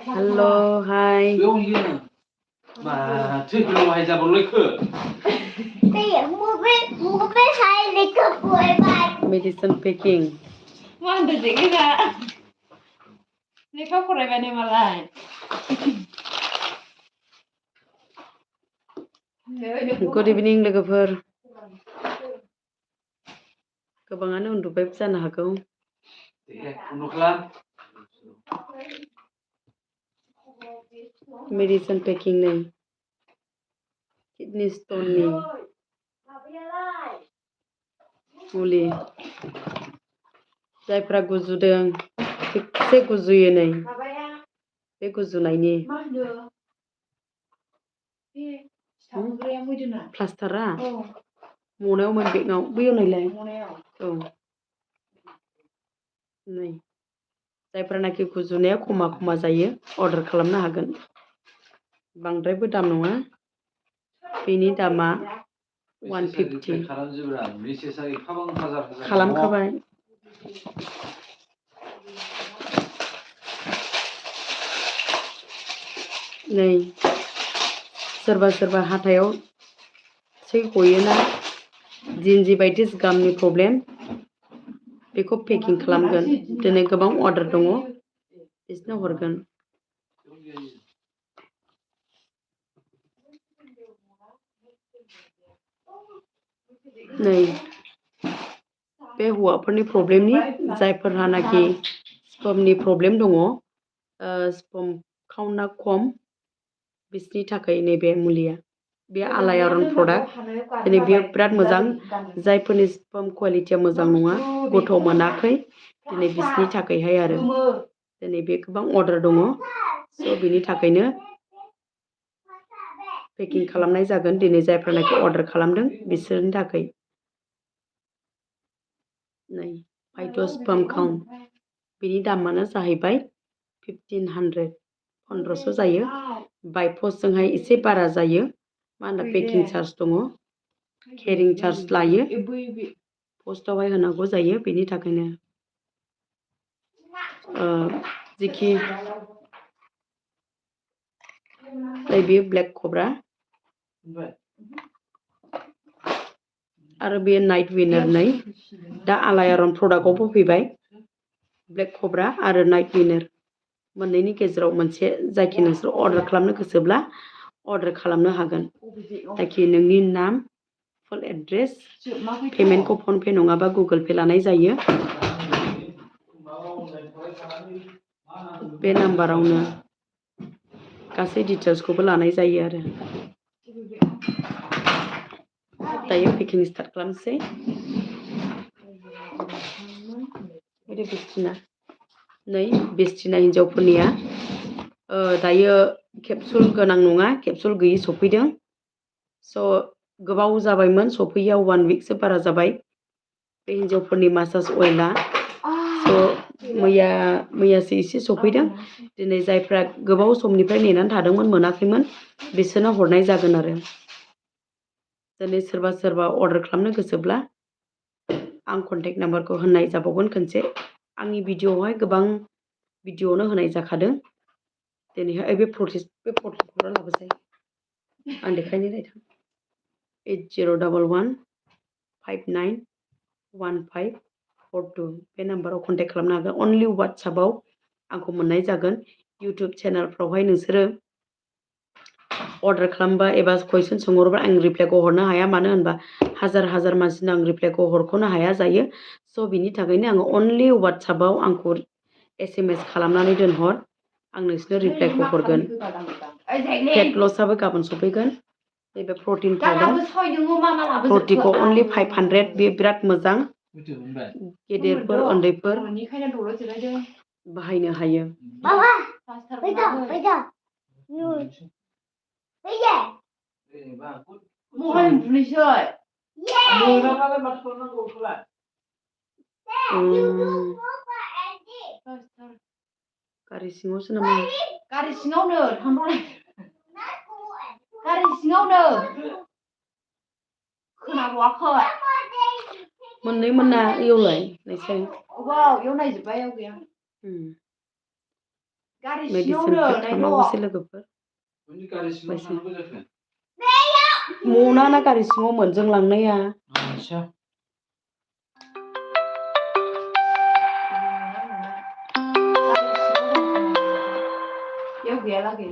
Hello, hi. Mà thích lâu hay ra bằng lấy cửa. Medicine packing. Mana sih kita? Ini kau kurang banyak malah. Good evening, लोगोफोर. गोबाङानो उन्दुबाय जानो हागौ. Medicine packing नै. Kidney stone नि मुलि. जायफ्रा गुजुदों, थिगसे गुजुयो नै. बे गुजुनायनि. प्लास्टारा? मनायाव मोन बेगनाव बैयाव नायलाय औ नै जायफ्रानाखि गुजुनाया खमा जायो अर्डार खालामनो हागोन बांद्रायबो दाम नङा बेनि दामा 150 खालामखाबाय नै सोरबा हाथायाव सै गयोना जिन्जिभाइटिस गामनि प्रब्लेम बेखौ पेकिं खालामगोन दिनै गोबां अर्डार दङ बिसनो हरगोन नै बे हौवाफोरनि प्रब्लेमनि जायफोरहानाखि स्पर्मनि प्रब्लेम दङ स्पर्म काउन्टआ खम बिसनि थाखाय नैबे मुलिया बे आलायारन प्रडाक्ट दिनै बेयो बिराद मोजां जायफोरनि स्पर्म क्वालिटिया मोजां नङा गथ' मोनाखै दिनै बिसनि थाखायहाय आरो दिनै बे गोबां अर्डार दङ स' बिनि थाखायनो पेकिं खालामनाय जागोन दिनै जायफोरनाखि अर्डार खालामदों बिसोरनि थाखाय नै फाइटोस्पर्म काउन्ट बिनि दामानो जाहैबाय 1500 1500 जायो बाय पस्टजोंहाय एसे बारा जायो मा होनो पेकिं चार्ज दङ केरिं चार्ज लायो पस्टआवहाय होनांगौ जायो बेनि थाखायनो जिखि बे ब्लेक कब्रा आरो बे नाइट विनार नै दा आलायारन प्रडाक्टआवबो फैबाय ब्लेक कब्रा आरो नाइट विनार मोननैनि गेजेराव मोनसे जायखि नोंसोर अर्डार खालामनो गोसोब्ला अर्डार खालामनो हागोन जायखि नोंनि नाम फुल एड्रेस पेमेन्टखौ फन पे नङाबा गुगल पे लानाय जायो बे नाम्बारावनो गासै डिटेल्सखौबो लानाय जायो आरो दायो पेकिं स्टार्ट खालामसै नै बिस्टिना हिन्जावफोरनिया दायो केपसुल गोनां नङा केपसुल गैयि सफैदों स' गोबाव जाबायमोन सफैयाव 1 विकसो बारा जाबाय बे हिन्जावफोरनि मासाज अइला स' मैयासो एसे सफैदों दिनै जायफ्रा गोबाव समनिफ्राय नेनानै थादोंमोन मोनाखैमोन बिसोरनो हरनाय जागोन आरो दिनै सोरबा अर्डार खालामनो गोसोब्ला आं कन्टेक्ट नाम्बारखौ होनाय जाबावगोन खनसे आंनि भिडिअ'आवहाय गोबां भिडिअ'आवनो होनाय जाखादों दिनैहाय बे पर्टेलखौ लाबोसै आं देखायनो नायथां 8011591542 बे नाम्बाराव कन्टेक्ट खालामनो हागोन अनलि वाट्सएपआव आंखौ मोननाय जागोन इउटुब चेनेलफ्रावहाय नोंसोरो अर्डार खालामबा एबा कुइसन सोंहरोबा आं रिप्लाइखौ हरनो हाया मानो होनबा हाजार मानसिनो आं रिप्लाइखौ हरख'नो हाया जायो स' बिनि थाखायनो आङो अनलि वाट्सएपआव आंखौ SMS खालामनानै दोनहर आं नोंसोरनो रिप्लाइखौ हरगोन फेट लसआबो गाबोन सफैगोन नैबे प्रटिन पाउडार प्रटिनखौ अनलि 500 बे बिराद मोजां गेदेरफोर उन्दैफोर बाहायनो हायो गारि सिङावसो नामा गारि सिङावनो खोनाबावाखै मोननै मोना एवलाय नायसाय अबाव एव नायजोब्बाय एव गैया गारि मेडिसिनफोर सिङावनो थांनांगौसै नायथ' लोगोफोर गारि सिङाव थांनांगौ जाखो? मना ना गारि सिङावमोन जों लांनाया आदसा बेयाव गैया लागै